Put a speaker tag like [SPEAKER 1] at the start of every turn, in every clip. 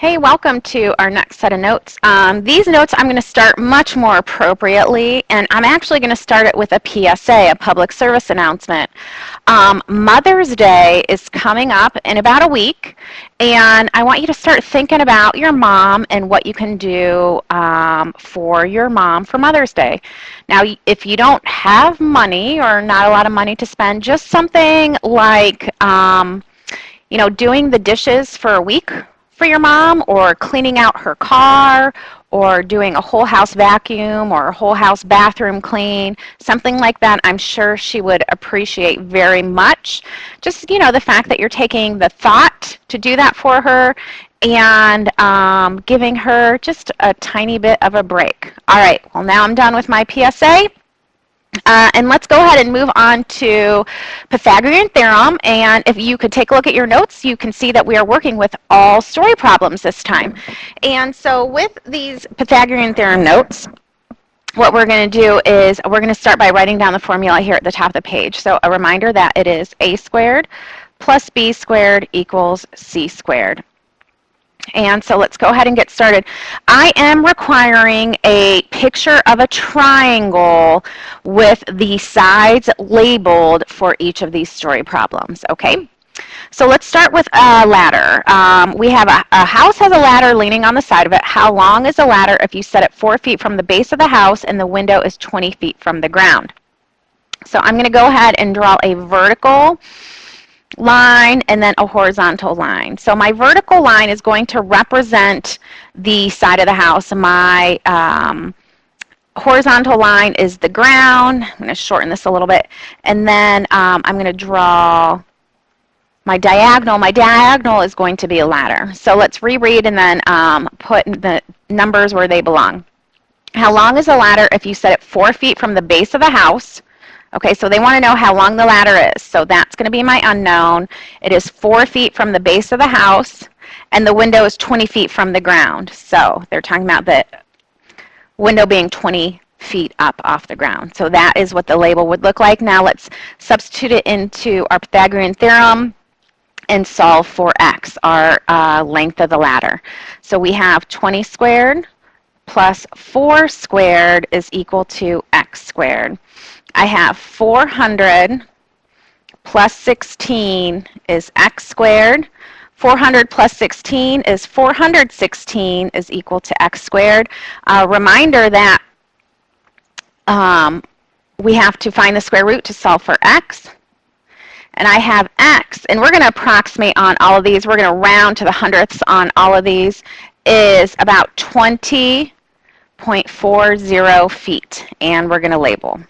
[SPEAKER 1] Hey, welcome to our next set of notes. These notes I'm going to start much more appropriately, and I'm actually going to start it with a PSA, a public service announcement. Mother's Day is coming up in about a week, and I want you to start thinking about your mom and what you can do for your mom for Mother's Day. Now, if you don't have money or not a lot of money to spend, just something like doing the dishes for a week for your mom, or cleaning out her car, or doing a whole house vacuum or a whole house bathroom clean, something like that. I'm sure she would appreciate very much. Just, the fact that you're taking the thought to do that for her and giving her just a tiny bit of a break. All right, well, now I'm done with my PSA. And let's go ahead and move on to Pythagorean Theorem. And if you could take a look at your notes, you can see that we are working with all story problems this time. And so with these Pythagorean Theorem notes, what we're going to do is we're going to start by writing down the formula here at the top of the page. So a reminder that it is a squared plus b squared equals c squared. And so let's go ahead and get started. I am requiring a picture of a triangle with the sides labeled for each of these story problems, okay? So let's start with a ladder. We have a house has a ladder leaning on the side of it. How long is the ladder if you set it 4 feet from the base of the house and the window is 20 feet from the ground? So I'm going to go ahead and draw a vertical line and then a horizontal line. So my vertical line is going to represent the side of the house. My horizontal line is the ground. I'm going to shorten this a little bit. And then I'm going to draw my diagonal. My diagonal is going to be a ladder. So let's reread and then put the numbers where they belong. How long is the ladder if you set it 4 feet from the base of the house? Okay, so they want to know how long the ladder is. So that's going to be my unknown. It is 4 feet from the base of the house, and the window is 20 feet from the ground. So they're talking about the window being 20 feet up off the ground. So that is what the label would look like. Now let's substitute it into our Pythagorean theorem and solve for x, our length of the ladder. So we have 20 squared plus 4 squared is equal to x squared. I have 400 plus 16 is x squared. 400 plus 16 is 416 is equal to x squared. A reminder that we have to find the square root to solve for x. And I have x, and we're going to approximate on all of these. We're going to round to the hundredths on all of these, is about 20.40 feet. And we're going to label.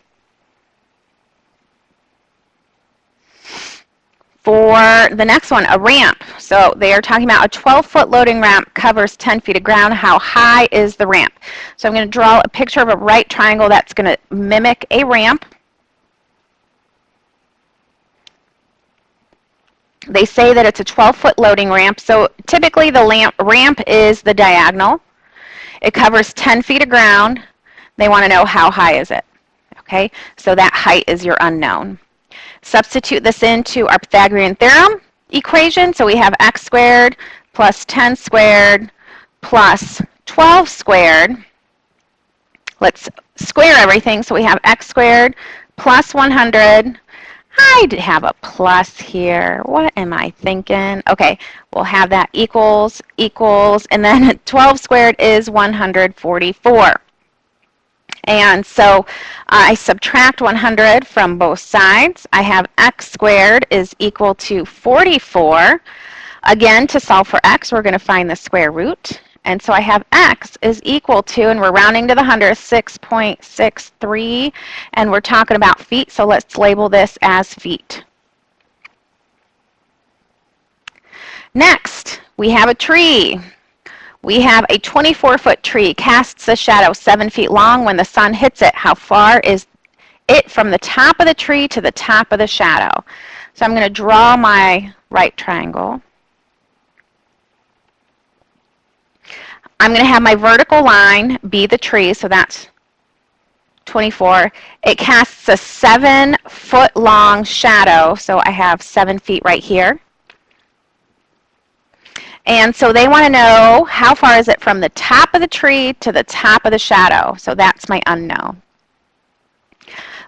[SPEAKER 1] For the next one, a ramp. So they are talking about a 12-foot loading ramp covers 10 feet of ground. How high is the ramp? So I'm going to draw a picture of a right triangle that's going to mimic a ramp. They say that it's a 12-foot loading ramp. So typically the ramp is the diagonal. It covers 10 feet of ground. They want to know how high is it. Okay, so that height is your unknown. Substitute this into our Pythagorean theorem equation. So we have x squared plus 10 squared plus 12 squared. Let's square everything. So we have x squared plus 100. I have a plus here. What am I thinking? Okay, we'll have that equals, and then 12 squared is 144. And so I subtract 100 from both sides. I have x squared is equal to 44. Again, to solve for x, we're going to find the square root. And so I have x is equal to, and we're rounding to the hundredth, 6.63. And we're talking about feet, so let's label this as feet. Next, we have a tree. We have a 24-foot tree, casts a shadow 7 feet long. When the sun hits it, how far is it from the top of the tree to the top of the shadow? So I'm going to draw my right triangle. I'm going to have my vertical line be the tree, so that's 24. It casts a 7-foot long shadow, so I have 7 feet right here. And so they want to know how far is it from the top of the tree to the top of the shadow. So that's my unknown.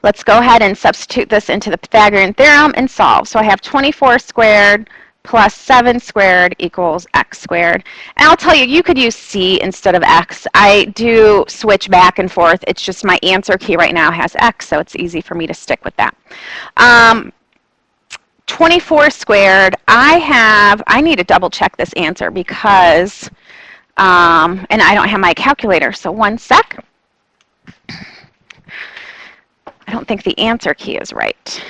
[SPEAKER 1] Let's go ahead and substitute this into the Pythagorean theorem and solve. So I have 24 squared plus 7 squared equals x squared. And I'll tell you, you could use c instead of x. I do switch back and forth. It's just my answer key right now has x, so it's easy for me to stick with that. 24 squared, I need to double check this answer because, and I don't have my calculator, so one sec. I don't think the answer key is right.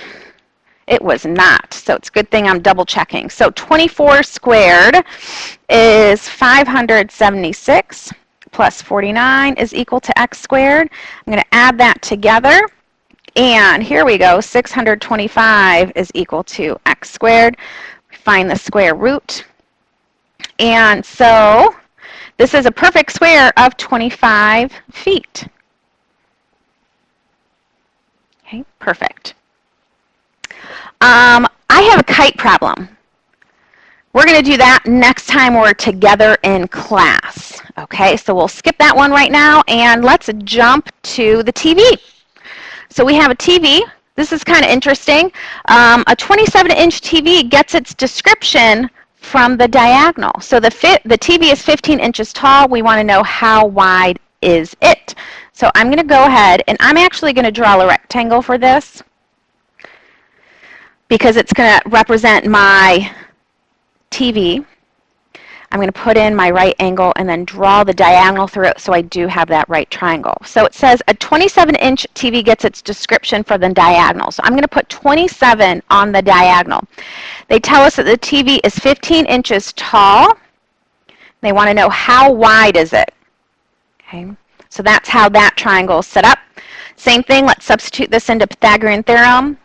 [SPEAKER 1] It was not, so it's a good thing I'm double checking. So 24 squared is 576 plus 49 is equal to x squared. I'm going to add that together, and here we go. 625 is equal to x squared. Find the square root, and so this is a perfect square of 25 feet. Okay, perfect. I have a kite problem. We're going to do that next time we're together in class. Okay, so we'll skip that one right now, and let's jump to the TV. So we have a TV. This is kind of interesting. A 27-inch TV gets its description from the diagonal. So the TV is 15 inches tall. We want to know how wide is it. So I'm going to go ahead, and I'm actually going to draw a rectangle for this because it's going to represent my TV. I'm going to put in my right angle and then draw the diagonal through it so I do have that right triangle. So it says a 27-inch TV gets its description from the diagonal. So I'm going to put 27 on the diagonal. They tell us that the TV is 15 inches tall. They want to know how wide is it. Okay. So that's how that triangle is set up. Same thing, let's substitute this into Pythagorean theorem.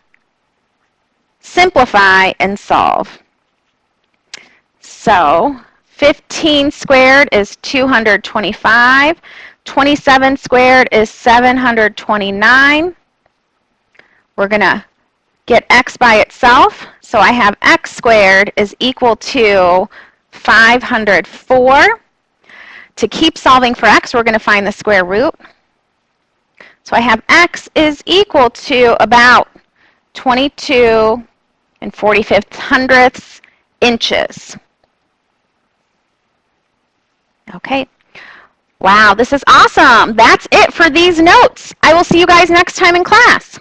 [SPEAKER 1] Simplify and solve. So 15 squared is 225. 27 squared is 729. We're going to get x by itself. So I have x squared is equal to 504. To keep solving for x, we're going to find the square root. So I have x is equal to about 22 and 45 inches. Okay. Wow, this is awesome. That's it for these notes. I will see you guys next time in class.